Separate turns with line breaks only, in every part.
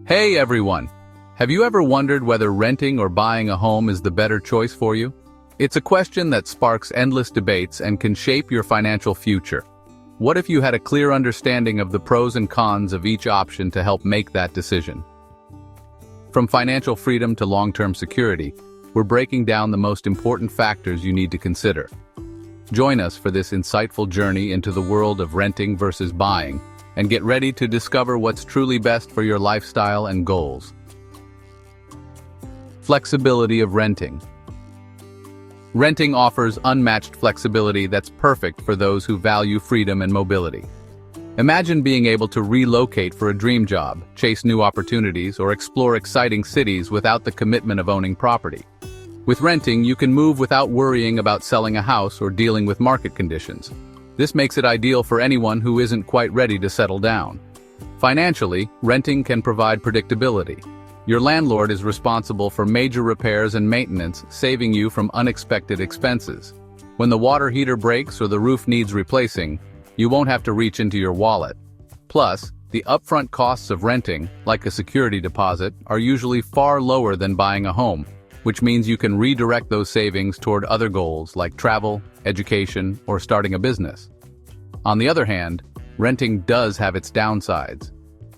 Hey everyone! Have you ever wondered whether renting or buying a home is the better choice for you? It's a question that sparks endless debates and can shape your financial future. What if you had a clear understanding of the pros and cons of each option to help make that decision? From financial freedom to long-term security, we're breaking down the most important factors you need to consider. Join us for this insightful journey into the world of renting versus buying, and get ready to discover what's truly best for your lifestyle and goals. Flexibility of renting. Renting offers unmatched flexibility that's perfect for those who value freedom and mobility. Imagine being able to relocate for a dream job, chase new opportunities, or explore exciting cities without the commitment of owning property. With renting, you can move without worrying about selling a house or dealing with market conditions. This makes it ideal for anyone who isn't quite ready to settle down. Financially, renting can provide predictability. Your landlord is responsible for major repairs and maintenance, saving you from unexpected expenses. When the water heater breaks or the roof needs replacing, you won't have to reach into your wallet. Plus, the upfront costs of renting, like a security deposit, are usually far lower than buying a home, which means you can redirect those savings toward other goals like travel, education, or starting a business. On the other hand, renting does have its downsides.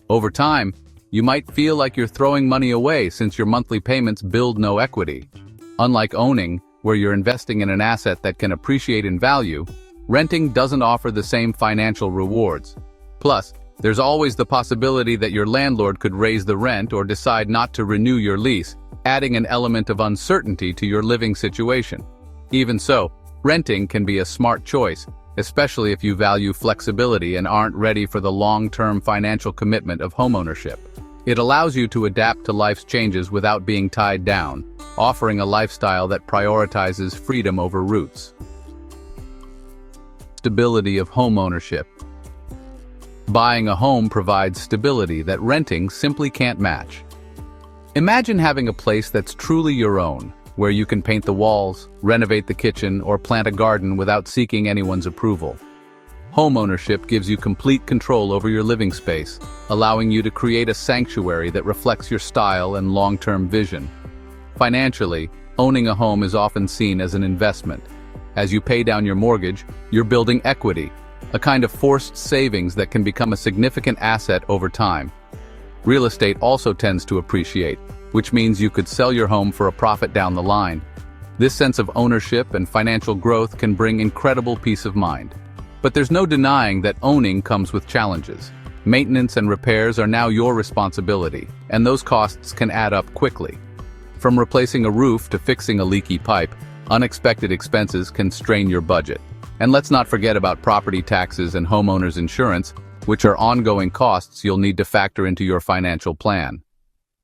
Over time, you might feel like you're throwing money away since your monthly payments build no equity. Unlike owning, where you're investing in an asset that can appreciate in value, renting doesn't offer the same financial rewards. Plus, there's always the possibility that your landlord could raise the rent or decide not to renew your lease, adding an element of uncertainty to your living situation. Even so, renting can be a smart choice, especially if you value flexibility and aren't ready for the long-term financial commitment of homeownership. It allows you to adapt to life's changes without being tied down, offering a lifestyle that prioritizes freedom over roots. Stability of homeownership. Buying a home provides stability that renting simply can't match. Imagine having a place that's truly your own, where you can paint the walls, renovate the kitchen, or plant a garden without seeking anyone's approval. Homeownership gives you complete control over your living space, allowing you to create a sanctuary that reflects your style and long-term vision. Financially, owning a home is often seen as an investment. As you pay down your mortgage, you're building equity, a kind of forced savings that can become a significant asset over time. Real estate also tends to appreciate, which means you could sell your home for a profit down the line. This sense of ownership and financial growth can bring incredible peace of mind. But there's no denying that owning comes with challenges. Maintenance and repairs are now your responsibility, and those costs can add up quickly. From replacing a roof to fixing a leaky pipe, unexpected expenses can strain your budget. And let's not forget about property taxes and homeowners insurance, which are ongoing costs you'll need to factor into your financial plan.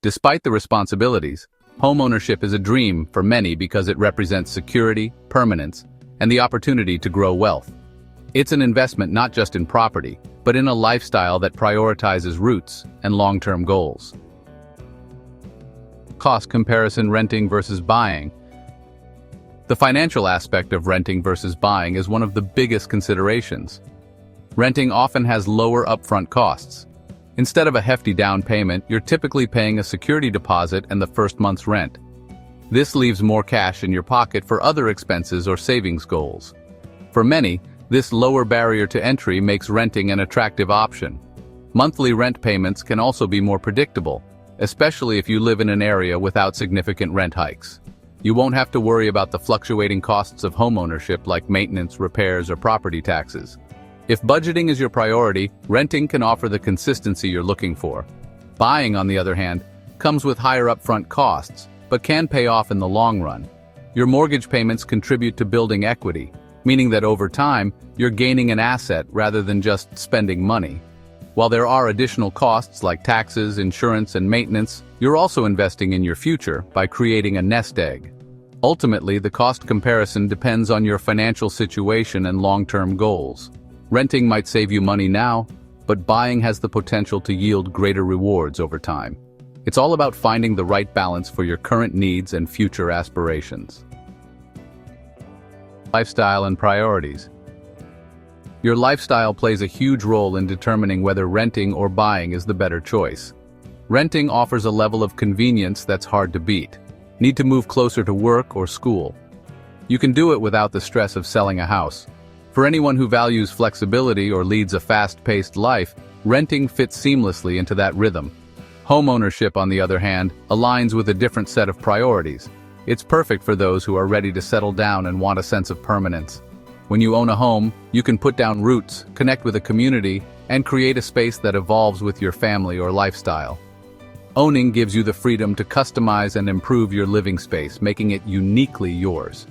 Despite the responsibilities, homeownership is a dream for many because it represents security, permanence, and the opportunity to grow wealth. It's an investment not just in property, but in a lifestyle that prioritizes roots and long-term goals. Cost comparison: renting versus buying. The financial aspect of renting versus buying is one of the biggest considerations. Renting often has lower upfront costs. Instead of a hefty down payment, you're typically paying a security deposit and the first month's rent. This leaves more cash in your pocket for other expenses or savings goals. For many, this lower barrier to entry makes renting an attractive option. Monthly rent payments can also be more predictable, especially if you live in an area without significant rent hikes. You won't have to worry about the fluctuating costs of homeownership like maintenance, repairs, or property taxes. If budgeting is your priority, renting can offer the consistency you're looking for. Buying, on the other hand, comes with higher upfront costs, but can pay off in the long run. Your mortgage payments contribute to building equity, meaning that over time, you're gaining an asset rather than just spending money. While there are additional costs like taxes, insurance, and maintenance, you're also investing in your future by creating a nest egg. Ultimately, the cost comparison depends on your financial situation and long-term goals. Renting might save you money now, but buying has the potential to yield greater rewards over time. It's all about finding the right balance for your current needs and future aspirations. Lifestyle and priorities. Your lifestyle plays a huge role in determining whether renting or buying is the better choice. Renting offers a level of convenience that's hard to beat. Need to move closer to work or school? You can do it without the stress of selling a house. For anyone who values flexibility or leads a fast-paced life, renting fits seamlessly into that rhythm. Homeownership, on the other hand, aligns with a different set of priorities. It's perfect for those who are ready to settle down and want a sense of permanence. When you own a home, you can put down roots, connect with a community, and create a space that evolves with your family or lifestyle. Owning gives you the freedom to customize and improve your living space, making it uniquely yours.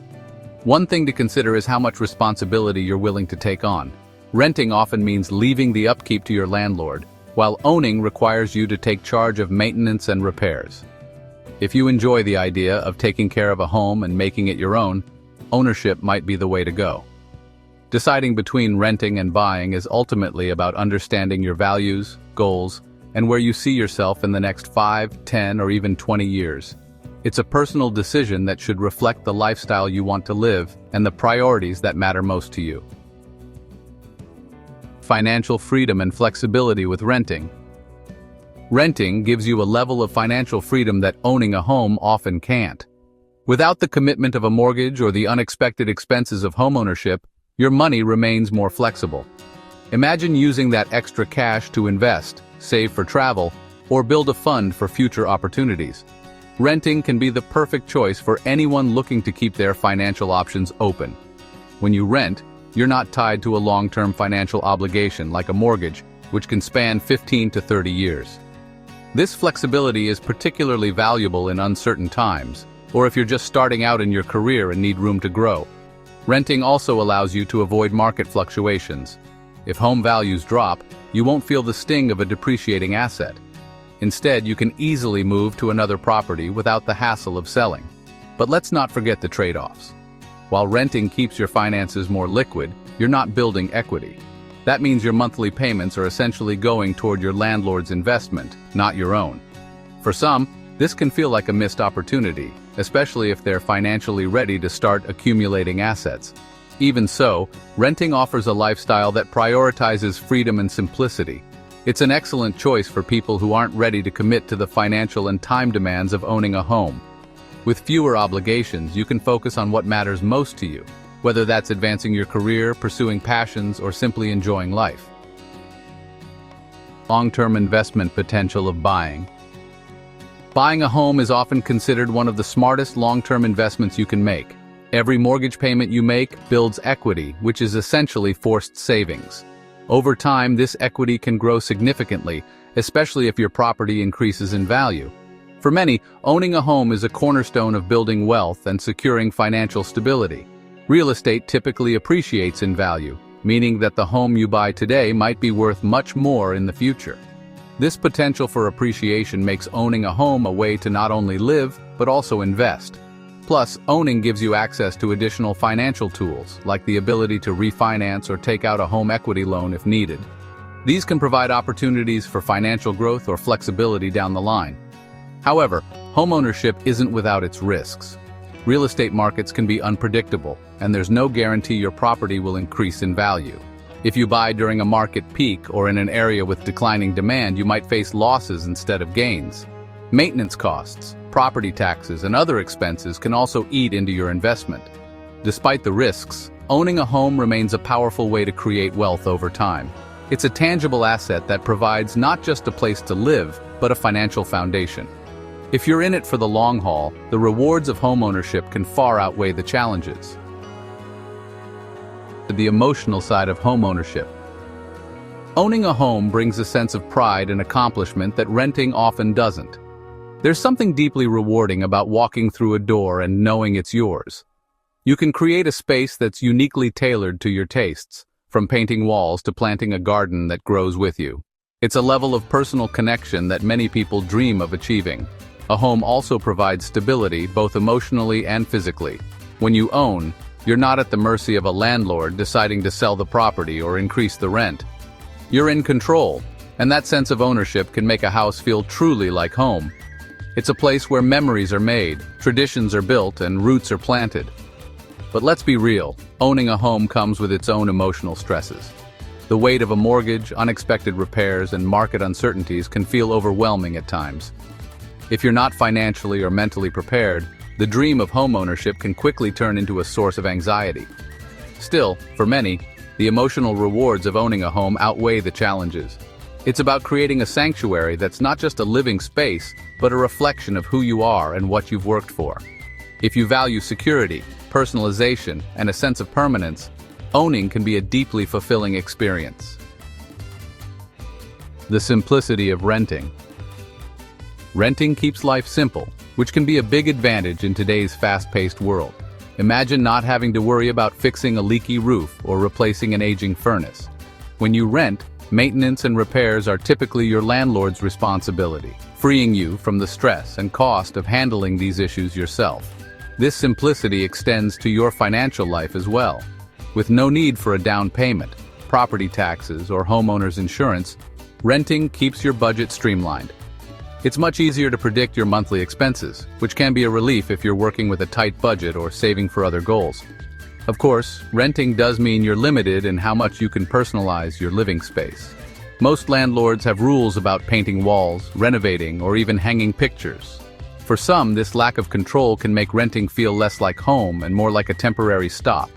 One thing to consider is how much responsibility you're willing to take on. Renting often means leaving the upkeep to your landlord, while owning requires you to take charge of maintenance and repairs. If you enjoy the idea of taking care of a home and making it your own, ownership might be the way to go. Deciding between renting and buying is ultimately about understanding your values, goals, and where you see yourself in the next 5, 10, or even 20 years. It's a personal decision that should reflect the lifestyle you want to live and the priorities that matter most to you. Financial freedom and flexibility with renting. Renting gives you a level of financial freedom that owning a home often can't. Without the commitment of a mortgage or the unexpected expenses of homeownership, your money remains more flexible. Imagine using that extra cash to invest, save for travel, or build a fund for future opportunities. Renting can be the perfect choice for anyone looking to keep their financial options open. When you rent, you're not tied to a long-term financial obligation like a mortgage, which can span 15 to 30 years. This flexibility is particularly valuable in uncertain times, or if you're just starting out in your career and need room to grow. Renting also allows you to avoid market fluctuations. If home values drop, you won't feel the sting of a depreciating asset. Instead, you can easily move to another property without the hassle of selling. But let's not forget the trade-offs. While renting keeps your finances more liquid, you're not building equity. That means your monthly payments are essentially going toward your landlord's investment, not your own. For some, this can feel like a missed opportunity, especially if they're financially ready to start accumulating assets. Even so, renting offers a lifestyle that prioritizes freedom and simplicity. It's an excellent choice for people who aren't ready to commit to the financial and time demands of owning a home. With fewer obligations, you can focus on what matters most to you, whether that's advancing your career, pursuing passions, or simply enjoying life. Long-term investment potential of buying. Buying a home is often considered one of the smartest long-term investments you can make. Every mortgage payment you make builds equity, which is essentially forced savings. Over time, this equity can grow significantly, especially if your property increases in value. For many, owning a home is a cornerstone of building wealth and securing financial stability. Real estate typically appreciates in value, meaning that the home you buy today might be worth much more in the future. This potential for appreciation makes owning a home a way to not only live, but also invest. Plus, owning gives you access to additional financial tools, like the ability to refinance or take out a home equity loan if needed. These can provide opportunities for financial growth or flexibility down the line. However, homeownership isn't without its risks. Real estate markets can be unpredictable, and there's no guarantee your property will increase in value. If you buy during a market peak or in an area with declining demand, you might face losses instead of gains. Maintenance costs, property taxes, and other expenses can also eat into your investment. Despite the risks, owning a home remains a powerful way to create wealth over time. It's a tangible asset that provides not just a place to live, but a financial foundation. If you're in it for the long haul, the rewards of homeownership can far outweigh the challenges. The emotional side of homeownership. Owning a home brings a sense of pride and accomplishment that renting often doesn't. There's something deeply rewarding about walking through a door and knowing it's yours. You can create a space that's uniquely tailored to your tastes, from painting walls to planting a garden that grows with you. It's a level of personal connection that many people dream of achieving. A home also provides stability, both emotionally and physically. When you own, you're not at the mercy of a landlord deciding to sell the property or increase the rent. You're in control, and that sense of ownership can make a house feel truly like home. It's a place where memories are made, traditions are built, and roots are planted. But let's be real, owning a home comes with its own emotional stresses. The weight of a mortgage, unexpected repairs, and market uncertainties can feel overwhelming at times. If you're not financially or mentally prepared, the dream of homeownership can quickly turn into a source of anxiety. Still, for many, the emotional rewards of owning a home outweigh the challenges. It's about creating a sanctuary that's not just a living space, but a reflection of who you are and what you've worked for. If you value security, personalization, and a sense of permanence, owning can be a deeply fulfilling experience. The simplicity of renting. Renting keeps life simple, which can be a big advantage in today's fast-paced world. Imagine not having to worry about fixing a leaky roof or replacing an aging furnace. When you rent, maintenance and repairs are typically your landlord's responsibility, freeing you from the stress and cost of handling these issues yourself. This simplicity extends to your financial life as well. With no need for a down payment, property taxes, or homeowner's insurance, renting keeps your budget streamlined. It's much easier to predict your monthly expenses, which can be a relief if you're working with a tight budget or saving for other goals. Of course, renting does mean you're limited in how much you can personalize your living space. Most landlords have rules about painting walls, renovating, or even hanging pictures. For some, this lack of control can make renting feel less like home and more like a temporary stop.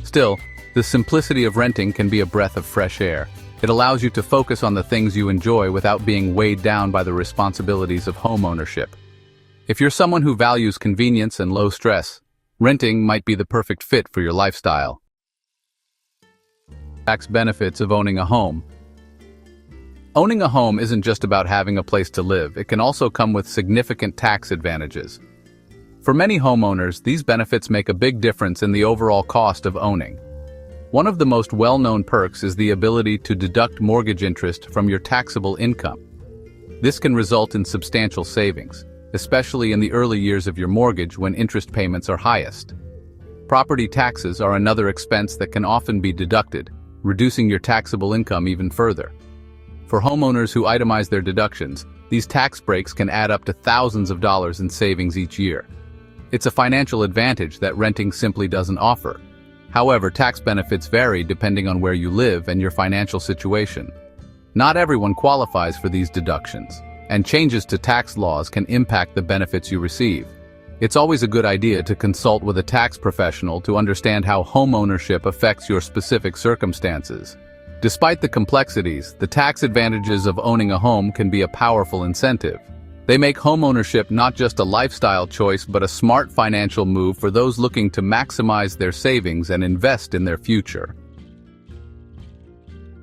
Still, the simplicity of renting can be a breath of fresh air. It allows you to focus on the things you enjoy without being weighed down by the responsibilities of homeownership. If you're someone who values convenience and low stress, renting might be the perfect fit for your lifestyle. Tax benefits of owning a home. Owning a home isn't just about having a place to live, it can also come with significant tax advantages. For many homeowners, these benefits make a big difference in the overall cost of owning. One of the most well-known perks is the ability to deduct mortgage interest from your taxable income. This can result in substantial savings, especially in the early years of your mortgage when interest payments are highest. Property taxes are another expense that can often be deducted, reducing your taxable income even further. For homeowners who itemize their deductions, these tax breaks can add up to thousands of dollars in savings each year. It's a financial advantage that renting simply doesn't offer. However, tax benefits vary depending on where you live and your financial situation. Not everyone qualifies for these deductions, and changes to tax laws can impact the benefits you receive. It's always a good idea to consult with a tax professional to understand how homeownership affects your specific circumstances. Despite the complexities, the tax advantages of owning a home can be a powerful incentive. They make homeownership not just a lifestyle choice but a smart financial move for those looking to maximize their savings and invest in their future.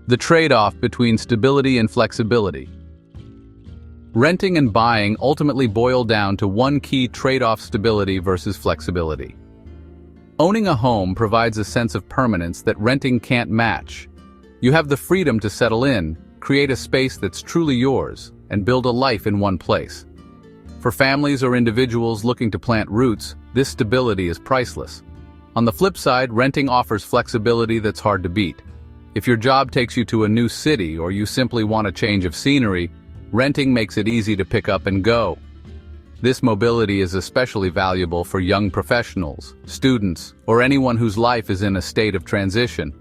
The trade-off between stability and flexibility. Renting and buying ultimately boil down to one key trade-off: stability versus flexibility. Owning a home provides a sense of permanence that renting can't match. You have the freedom to settle in, create a space that's truly yours, and build a life in one place. For families or individuals looking to plant roots, this stability is priceless. On the flip side, renting offers flexibility that's hard to beat. If your job takes you to a new city or you simply want a change of scenery, renting makes it easy to pick up and go. This mobility is especially valuable for young professionals, students, or anyone whose life is in a state of transition.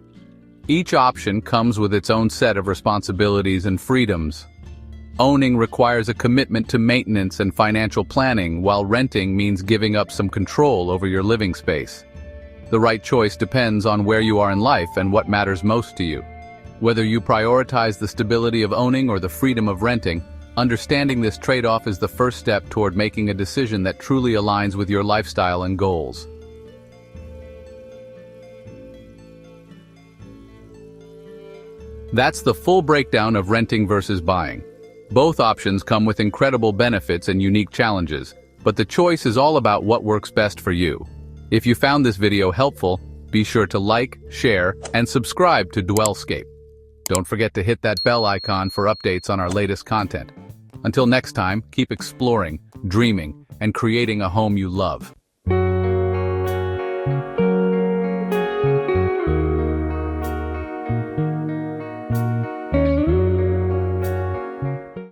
Each option comes with its own set of responsibilities and freedoms. Owning requires a commitment to maintenance and financial planning, while renting means giving up some control over your living space. The right choice depends on where you are in life and what matters most to you. Whether you prioritize the stability of owning or the freedom of renting, understanding this trade-off is the first step toward making a decision that truly aligns with your lifestyle and goals. That's the full breakdown of renting versus buying. Both options come with incredible benefits and unique challenges, but the choice is all about what works best for you. If you found this video helpful, be sure to like, share, and subscribe to DwellScape. Don't forget to hit that bell icon for updates on our latest content. Until next time, keep exploring, dreaming, and creating a home you love.